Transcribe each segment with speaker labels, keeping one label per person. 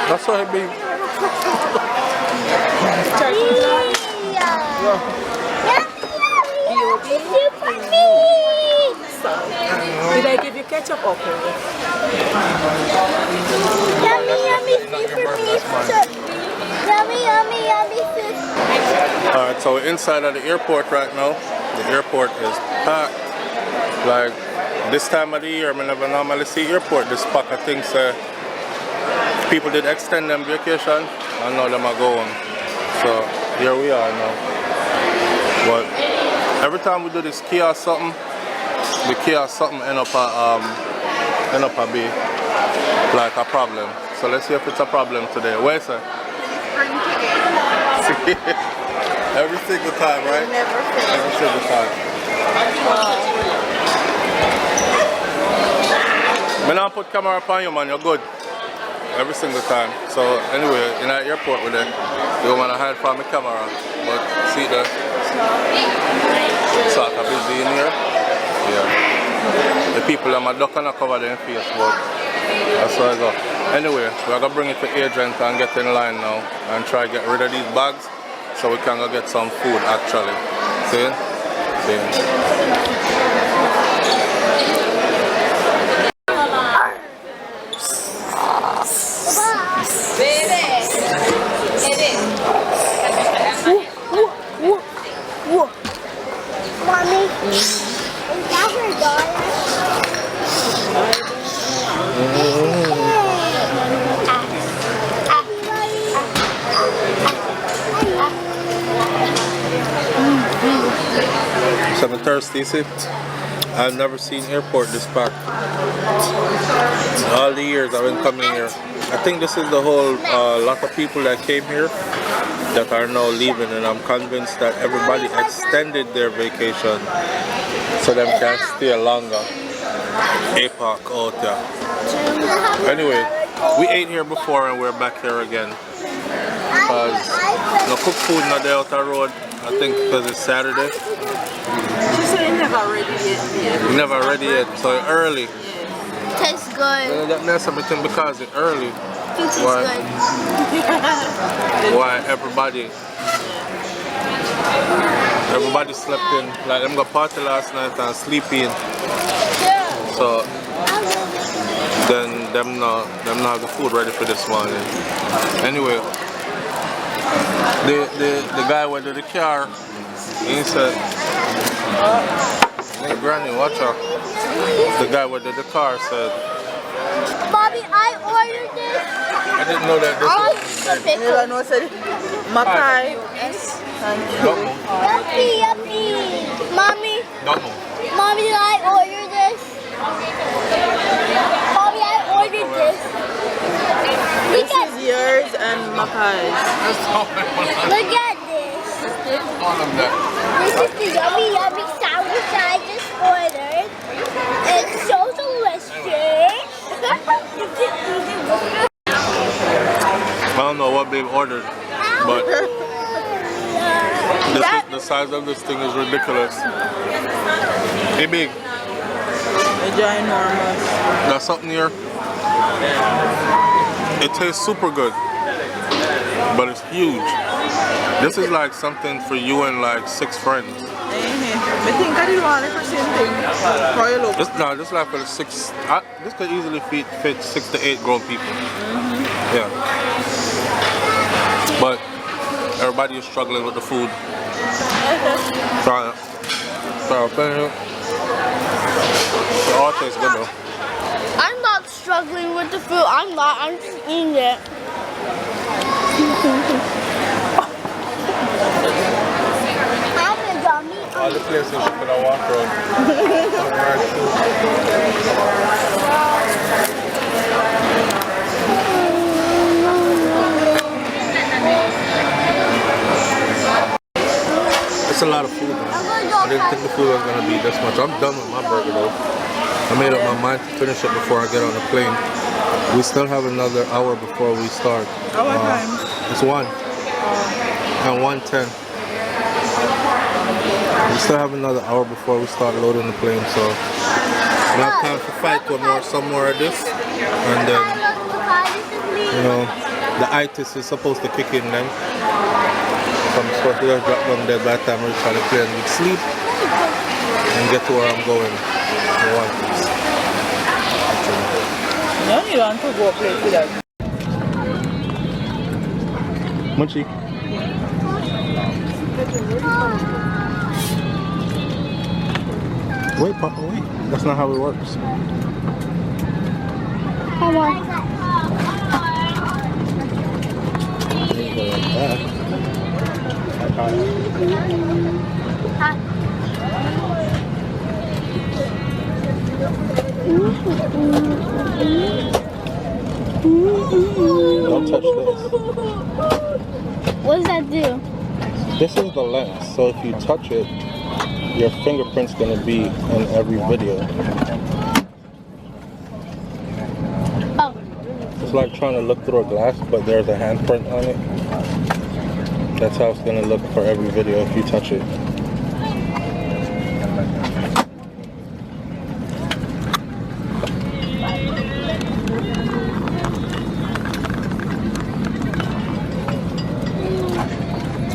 Speaker 1: That's what it be.
Speaker 2: Did I give you ketchup or
Speaker 3: Yummy food.
Speaker 1: Alright, so we're inside of the airport right now. The airport is packed. Like this time of the year, I never normally see airport this packed. I think people did extend them vacation and now them are going. So here we are now. But every time we do this kiosk something, the kiosk something end up a be like a problem. So let's see if it's a problem today. Where's it? Every single time, right?
Speaker 2: never fail.
Speaker 1: Every single time. Me not put camera upon you, man. You're good. Every single time. So anyway, in that airport with it, you want to hide from the camera, but see the sort of busy in here. Yeah. The people are ducking and cover their face, but that's where I go. Anyway, we're gonna bring it to agent and get in line now and try to get rid of these bags so we can go get some food actually. See?
Speaker 3: Mommy, is that her daughter?
Speaker 1: So I'm thirsty, see? I've never seen airport this packed. All the years I've been coming here. I think this is the whole lot of people that came here that are now leaving, and I'm convinced that everybody extended their vacation so them can stay longer. APAC out there. Anyway, we ate here before and we're back here again. Because no cook food not there out the road. I think because it's Saturday.
Speaker 2: She said never ready yet.
Speaker 1: Never ready yet, so it's early.
Speaker 3: Tastes good.
Speaker 1: That means something because it's early.
Speaker 3: Tastes
Speaker 1: Why?
Speaker 3: good.
Speaker 1: Why everybody slept in. Like them got party last night and sleep in. So then them not have the food ready for this morning. Anyway, the guy went to the car. He said, "Hey Granny, watch out." The guy went to the car said,
Speaker 3: Bobby, I ordered this.
Speaker 1: I didn't know that this was
Speaker 2: You don't know, said Makai.
Speaker 1: Don't move.
Speaker 3: Yuppie. Mommy,
Speaker 1: Don't move.
Speaker 3: Mommy, did I order this? Mommy, I ordered this.
Speaker 2: This is yours and Makai's.
Speaker 3: Look at this.
Speaker 1: All of that.
Speaker 3: This is the yummy sandwich I just ordered. It's so delicious.
Speaker 1: I don't know what they've ordered, but the size of this thing is ridiculous. Hey big,
Speaker 2: Ginormous.
Speaker 1: that's something here. It tastes super good, but it's huge. This is like something for you and like 6 friends.
Speaker 2: I think I didn't want it for same thing. For your look.
Speaker 1: This like for 6. This could easily fit 6 to 8 grown people. Yeah, but everybody is struggling with the food. Try it. It all tastes good though.
Speaker 3: I'm not struggling with the food. I'm just eating it.
Speaker 1: All the places you could have walked around. It's a lot of food, man. I didn't think the food was gonna be this much. I'm done with my burger though. I made up my mind to finish it before I get on the plane. We still have another hour before we start.
Speaker 2: What time?
Speaker 1: It's 1. And 1:10. We still have another hour before we start loading the plane, so we'll have time to fight one more, some more of this. and then you know the itis is supposed to kick in then. So I'm supposed to just drop down dead by the time I reach on the plane with sleep and get to where I'm going in one piece.
Speaker 2: You don't even want to go play with that.
Speaker 1: Munchie. Wait, Papa, wait. That's not how it works.
Speaker 3: Come on.
Speaker 1: You go like that. Don't touch this.
Speaker 3: What does that do?
Speaker 1: This is the lens, so if you touch it, your fingerprint's gonna be in every video.
Speaker 3: Oh.
Speaker 1: It's like trying to look through a glass, but there's a handprint on it. That's how it's gonna look for every video if you touch it.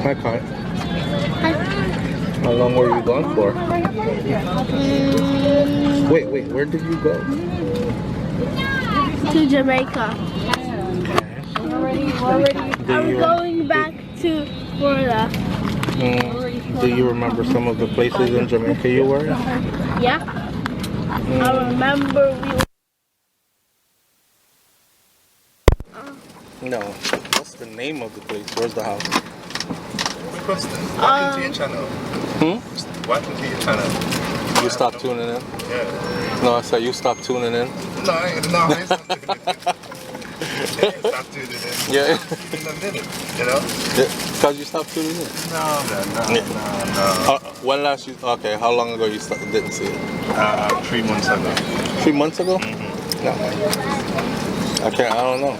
Speaker 1: Hi, Kai. How long were you gone for? Wait, where did you go?
Speaker 3: To Jamaica. I'm
Speaker 1: You,
Speaker 3: going back to Florida.
Speaker 1: do you remember some of the places in Jamaica you were in?
Speaker 3: Yeah. I remember
Speaker 1: No. What's the name of the place? Where's the house?
Speaker 4: Welcome to your channel. Welcome to your channel.
Speaker 1: You stopped tuning in?
Speaker 4: Yeah.
Speaker 1: No, I said you stopped tuning in.
Speaker 4: No, I ain't stopped tuning in. I ain't stopped tuning in.
Speaker 1: Yeah.
Speaker 4: In a minute, you know?
Speaker 1: Because you stopped tuning in.
Speaker 4: No.
Speaker 1: When last you? Okay, how long ago you didn't see it?
Speaker 4: 3 months ago.
Speaker 1: 3 months ago?
Speaker 4: Mm-hmm.
Speaker 1: No. I don't know.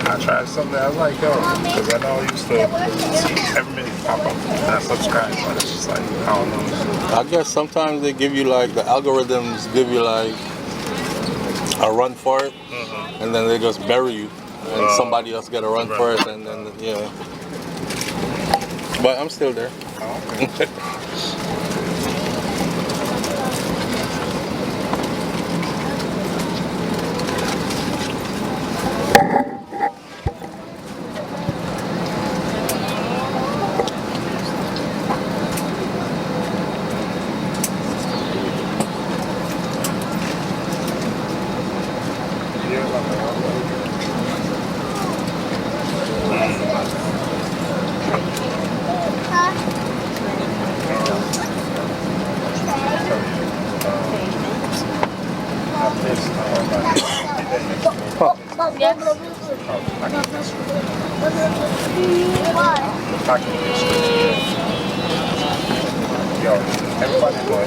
Speaker 4: I tried something I was like, yo, because I know I used to see every minute pop up and I subscribe, but it's just like, I don't know.
Speaker 1: I guess sometimes they give you like, the algorithms give you like a run for it, and then they just bury you, and somebody else get a run for it, and then, yeah. But I'm still there.
Speaker 4: Okay.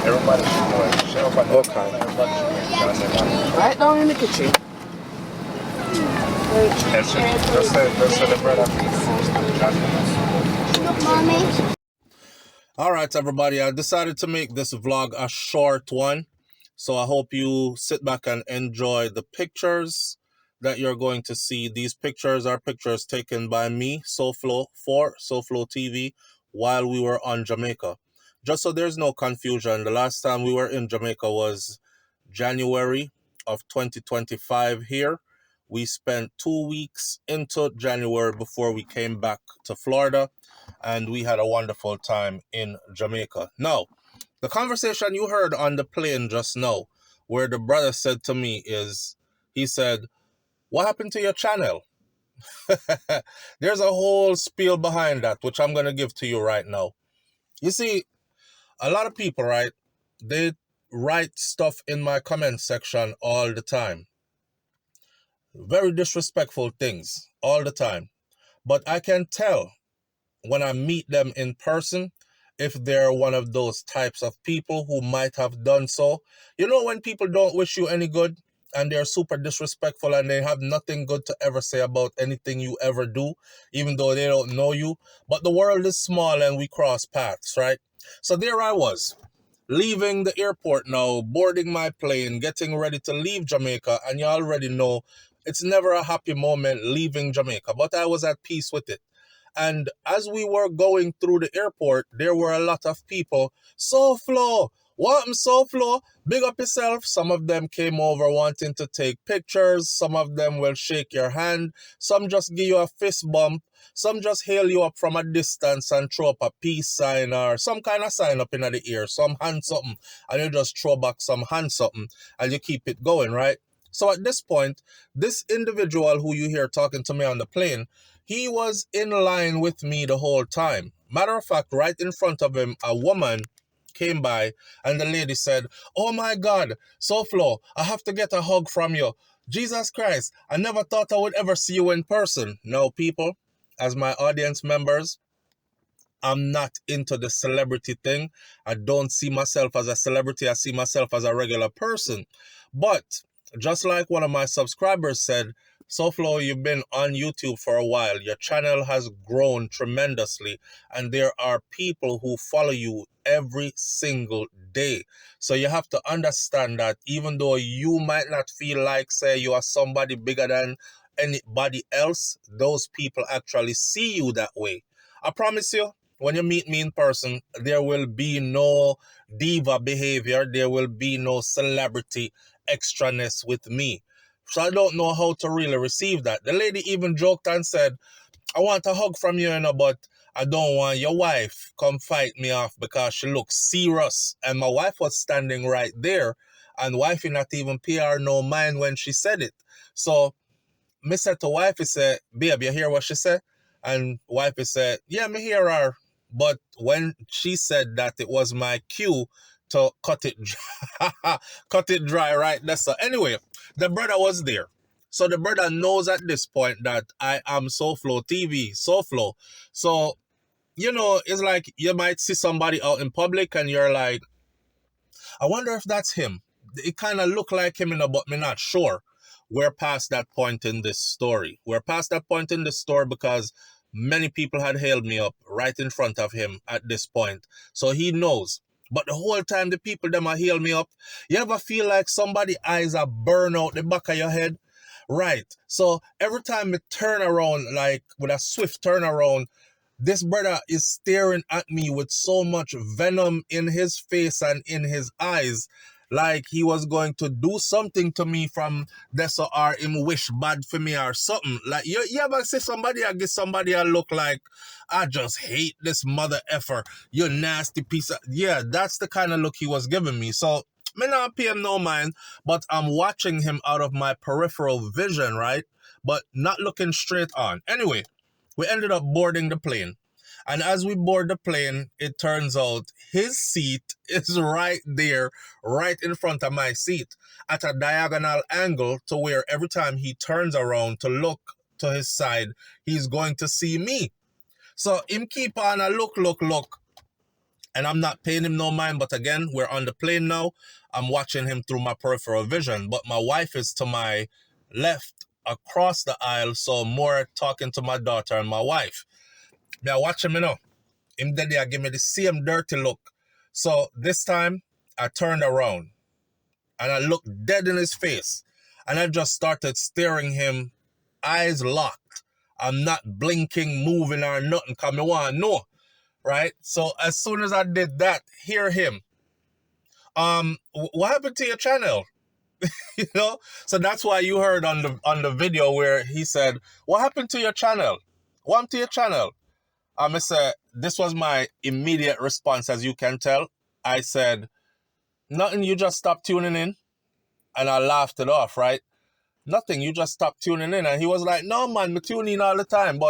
Speaker 4: Everybody should know it.
Speaker 1: Okay.
Speaker 2: Right down in the kitchen.
Speaker 4: That's the bread
Speaker 3: Mommy.
Speaker 1: All right, everybody. I decided to make this vlog a short one, so I hope you sit back and enjoy the pictures that you're going to see. These pictures are pictures taken by me, Souflotv, for Souflotv TV, while we were on Jamaica. Just so there's no confusion, the last time we were in Jamaica was January of 2025 here. We spent 2 weeks into January before we came back to Florida, and we had a wonderful time in Jamaica. Now, the conversation you heard on the plane just now, where the brother said to me is, he said, "What happened to your channel?" There's a whole spiel behind that, which I'm going to give to you right now. You see, a lot of people, right, they write stuff in my comment section all the time. Very disrespectful things all the time. But I can tell when I meet them in person if they're one of those types of people who might have done so. You know, when people don't wish you any good and they're super disrespectful and they have nothing good to ever say about anything you ever do, even though they don't know you. But the world is small and we cross paths, right? So there I was. leaving the airport now, boarding my plane, getting ready to leave Jamaica, and you already know it's never a happy moment leaving Jamaica, but I was at peace with it. And as we were going through the airport, there were a lot of people. Souflotv, what Souflotv? Big up yourself. Some of them came over wanting to take pictures. Some of them will shake your hand. Some just give you a fist bump. Some just hail you up from a distance and throw up a peace sign or some kind of sign up in the ear, some hand something, and you just throw back some hand something and you keep it going, right? So at this point, this individual who you hear talking to me on the plane, he was in line with me the whole time. Matter of fact, right in front of him, a woman came by and the lady said, "Oh my God, Souflotv, I have to get a hug from you. Jesus Christ, I never thought I would ever see you in person." Now, people, as my audience members, I'm not into the celebrity thing. I don't see myself as a celebrity. I see myself as a regular person. But just like one of my subscribers said, Souflotv, you've been on YouTube for a while. Your channel has grown tremendously, and there are people who follow you every single day. So you have to understand that even though you might not feel like, say, you are somebody bigger than anybody else, those people actually see you that way. I promise you, when you meet me in person, there will be no diva behavior. There will be no celebrity extraness with me. So I don't know how to really receive that. The lady even joked and said, "I want a hug from you, but I don't want your wife come fight me off because she looks serious." And my wife was standing right there, and wifey not even pay her no mind when she said it. So me said to wifey, said, "Babe, you hear what she said?" And wifey said, "Yeah, me hear her." But when she said that, it was my cue to cut it dry, cut it dry right there. So anyway, the brother was there. So the brother knows at this point that I am Souflotv, Souflotv. So, it's like you might see somebody out in public and you're like, I wonder if that's him. It kind of looked like him, but me not sure. We're past that point in this story. We're past that point in this story because many people had hailed me up right in front of him at this point. So he knows. But the whole time the people them are hail me up, you ever feel like somebody eyes are burn out the back of your head? Right. So every time I turn around, like with a swift turnaround, this brother is staring at me with so much venom in his face and in his eyes, like he was going to do something to me from this or him wish bad for me or something. Like, you ever see somebody, I get somebody I look like, I just hate this mother effer, you nasty piece of... Yeah, that's the kind of look he was giving me. So, me not pay him no mind, but I'm watching him out of my peripheral vision, right? But not looking straight on. Anyway, we ended up boarding the plane. And as we board the plane, it turns out his seat is right there, right in front of my seat, at a diagonal angle to where every time he turns around to look to his side, he's going to see me. So him keep on a look. And I'm not paying him no mind. But again, we're on the plane now. I'm watching him through my peripheral vision. But my wife is to my left across the aisle. So more talking to my daughter and my wife. Me I watch him, him then they give me the same dirty look. So this time I turned around and I looked dead in his face and I just started staring him, eyes locked. I'm not blinking, moving or nothing because I want to know, right? So as soon as I did that, hear him, what happened to your channel? So that's why you heard on the video where he said, "What happened to your channel? What happened to your channel?" I said, this was my immediate response, as you can tell. I said, "Nothing, you just stopped tuning in." And I laughed it off, right? "Nothing, you just stopped tuning in." And he was like, "No, man, me tune in all the time."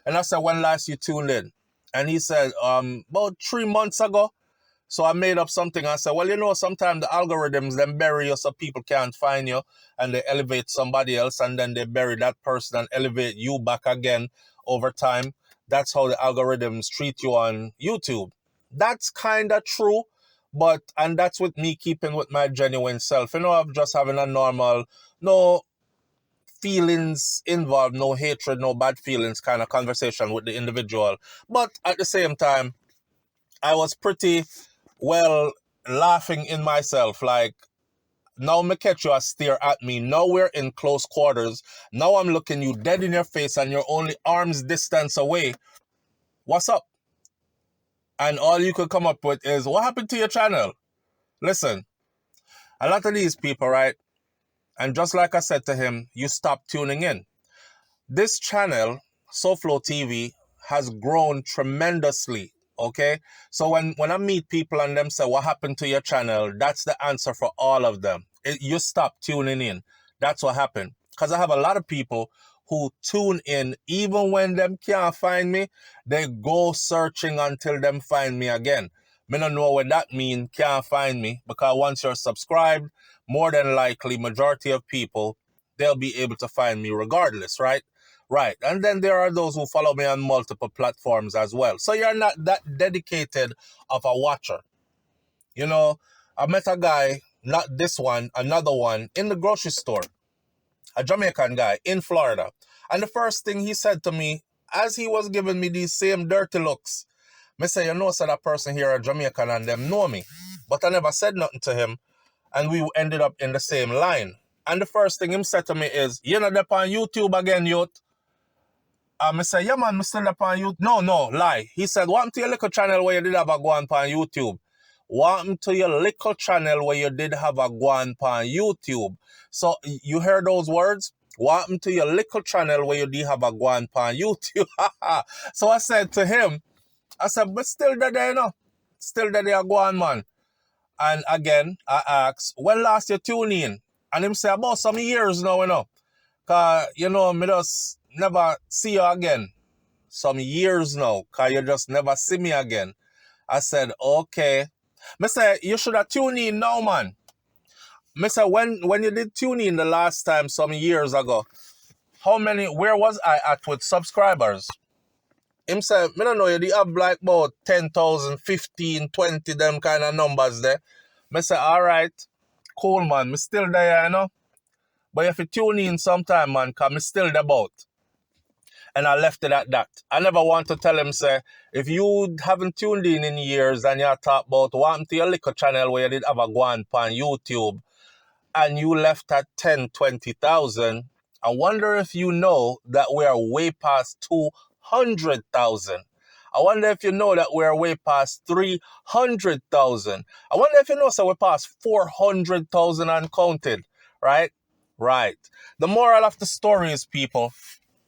Speaker 1: And I said, "When last you tuned in?" And he said, about 3 months ago. So I made up something. I said, "Well, sometimes the algorithms, them bury you so people can't find you, and they elevate somebody else, and then they bury that person and elevate you back again over time. That's how the algorithms treat you on YouTube." That's kind of true, and that's with me keeping with my genuine self. I'm just having a normal, no feelings involved, no hatred, no bad feelings kind of conversation with the individual. But at the same time, I was pretty well laughing in myself, like, now me catch you a stare at me. Now we're in close quarters. Now I'm looking you dead in your face and you're only arm's distance away. What's up? And all you could come up with is, what happened to your channel? Listen, a lot of these people, right? And just like I said to him, you stop tuning in. This channel, Souflotv, has grown tremendously, okay? So when I meet people and them say, what happened to your channel? That's the answer for all of them. You stop tuning in. That's what happened. Because I have a lot of people who tune in even when them can't find me. They go searching until them find me again. Me don't know what that means, can't find me, because once you're subscribed, more than likely, majority of people, they'll be able to find me regardless, right? Right. And then there are those who follow me on multiple platforms as well. So you're not that dedicated of a watcher. You know, I met a guy, not this one, another one, in the grocery store, a Jamaican guy in Florida. And the first thing he said to me, as he was giving me these same dirty looks, me say, you know, so that person here a Jamaican and them know me. But I never said nothing to him. And we ended up in the same line. And the first thing him said to me is, you know, up on YouTube again, youth. I say, yeah, man, I'm still up on YouTube. No, lie. He said, what happened to your little channel where you did have a go on YouTube? What happened to your little channel where you did have a go on YouTube? So you heard those words? What happened to your little channel where you did have a go on YouTube? So I said to him, I said, but still there, you know. Still there, go on, man. And again, I asked, when last you tune in? And him say, about some years now, you know. Because, you know, me just never see you again. Some years now, because you just never see me again. I said, okay. Me say, you should have tuned in now, man. Me say, when you did tune in the last time, some years ago, where was I at with subscribers? Him say, I don't know, you did have like about 10,000, 15, 20, them kind of numbers there. I say, all right, cool, man. I'm still there, you know. But if you tune in sometime, man, because I'm still there about. And I left it at that. I never want to tell him, say, if you haven't tuned in years and you talk about what happened to your little channel where you did have a go on YouTube and you left at 10, 20,000, I wonder if you know that we are way past 200,000. I wonder if you know that we're way past 300,000. I wonder if you know, so we're past 400,000 uncounted, right? Right. The moral of the story is, people,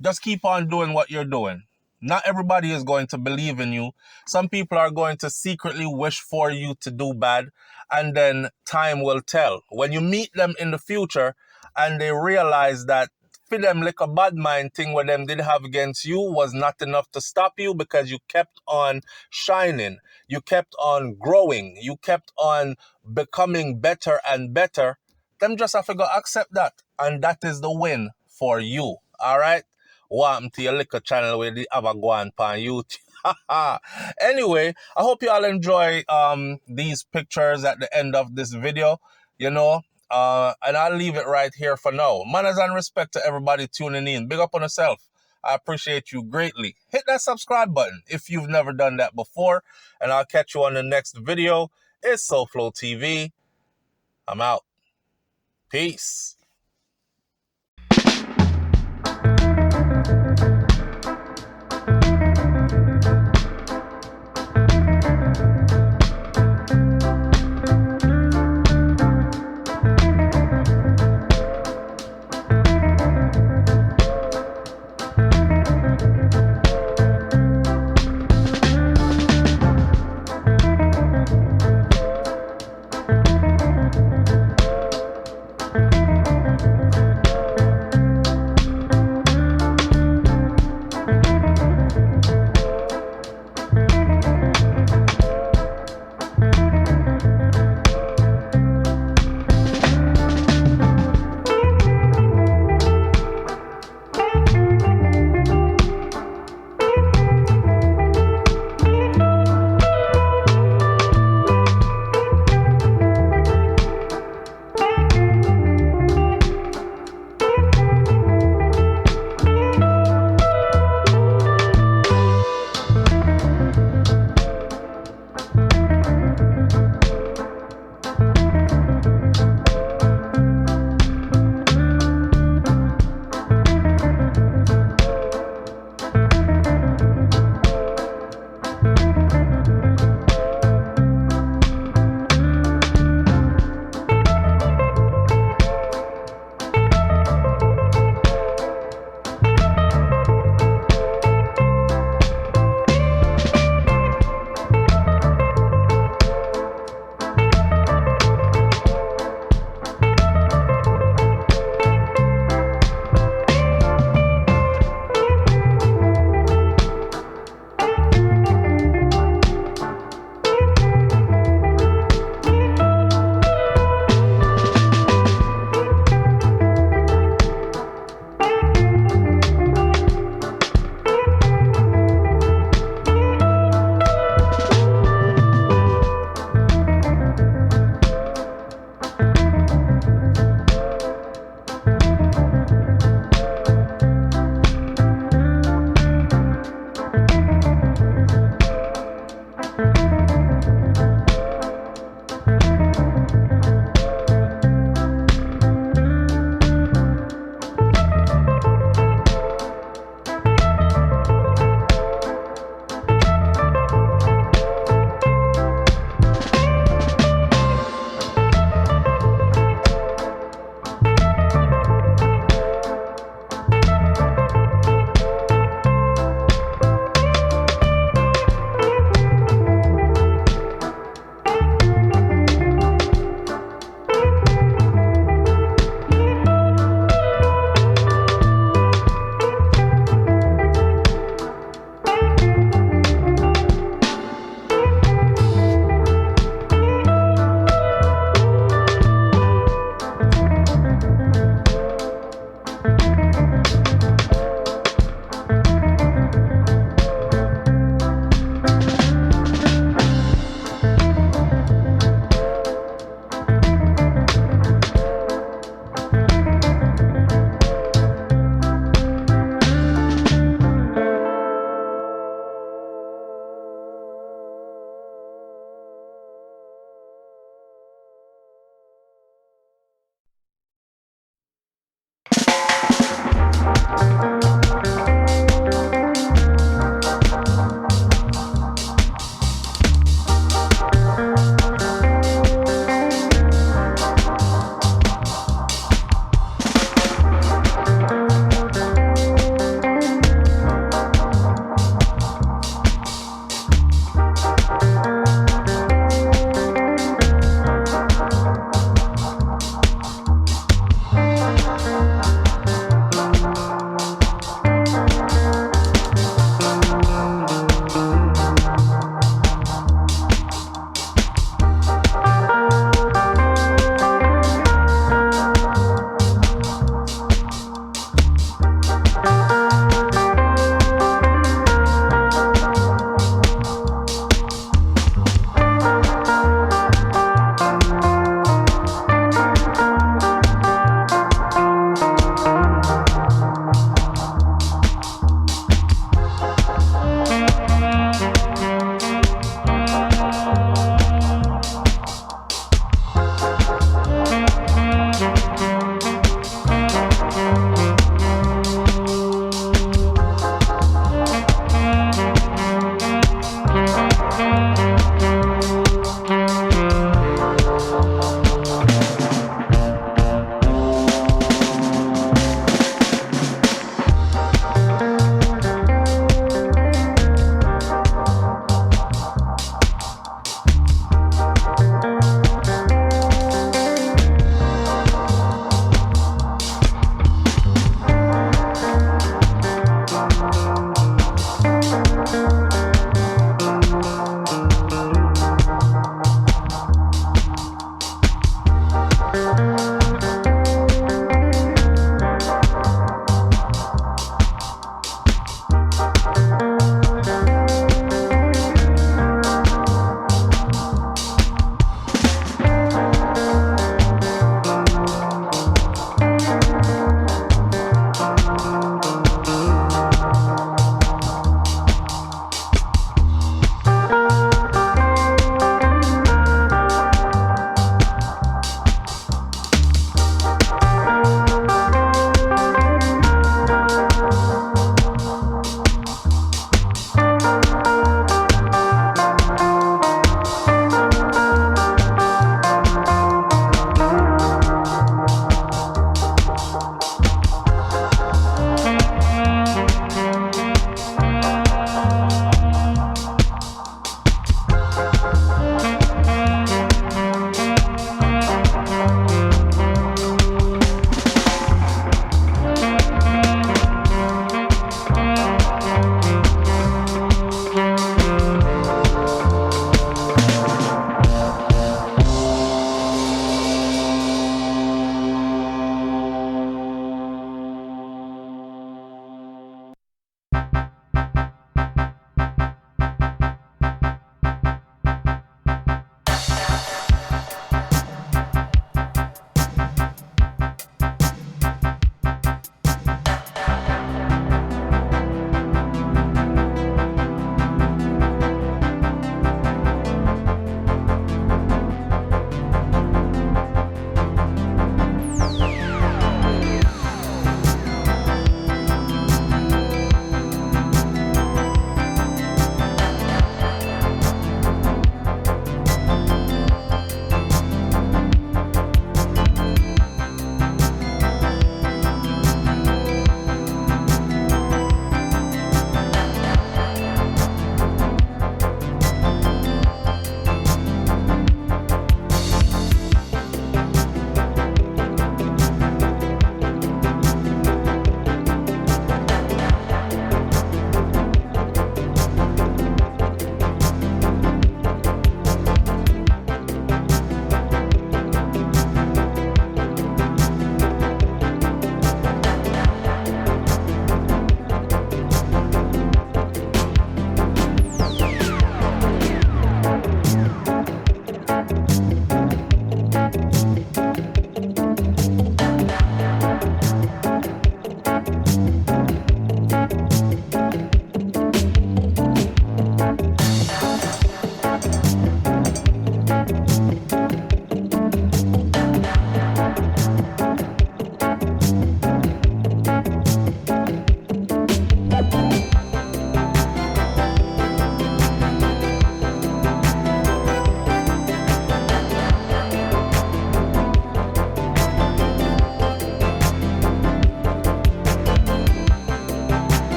Speaker 1: just keep on doing what you're doing. Not everybody is going to believe in you. Some people are going to secretly wish for you to do bad, and then time will tell. When you meet them in the future and they realize that for them like a bad mind thing what them did have against you was not enough to stop you, because you kept on shining, you kept on growing, you kept on becoming better and better, them just have to go accept that. And that is the win for you. All right? What happened to your little channel where they have a go on YouTube? Anyway, I hope you all enjoy these pictures at the end of this video, you know. And I'll leave it right here for now. Manners and respect to everybody tuning in. Big up on yourself. I appreciate you greatly. Hit that subscribe button if you've never done that before. And I'll catch you on the next video. It's Souflotv. I'm out. Peace.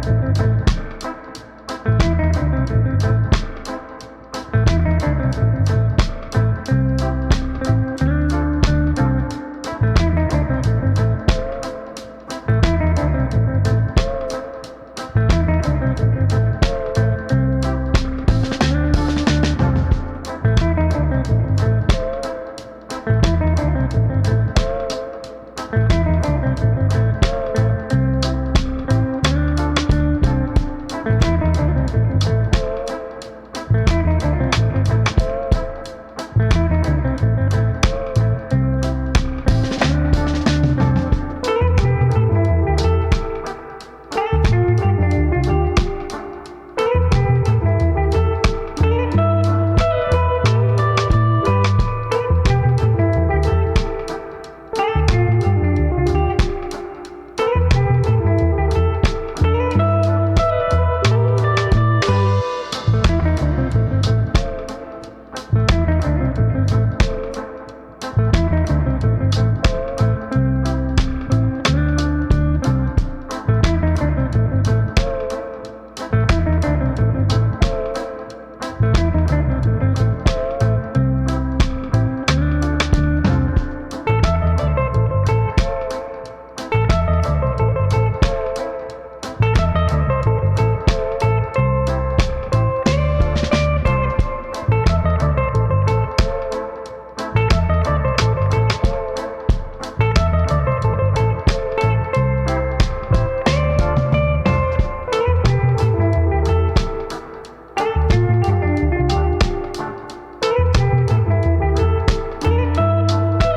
Speaker 3: Bye.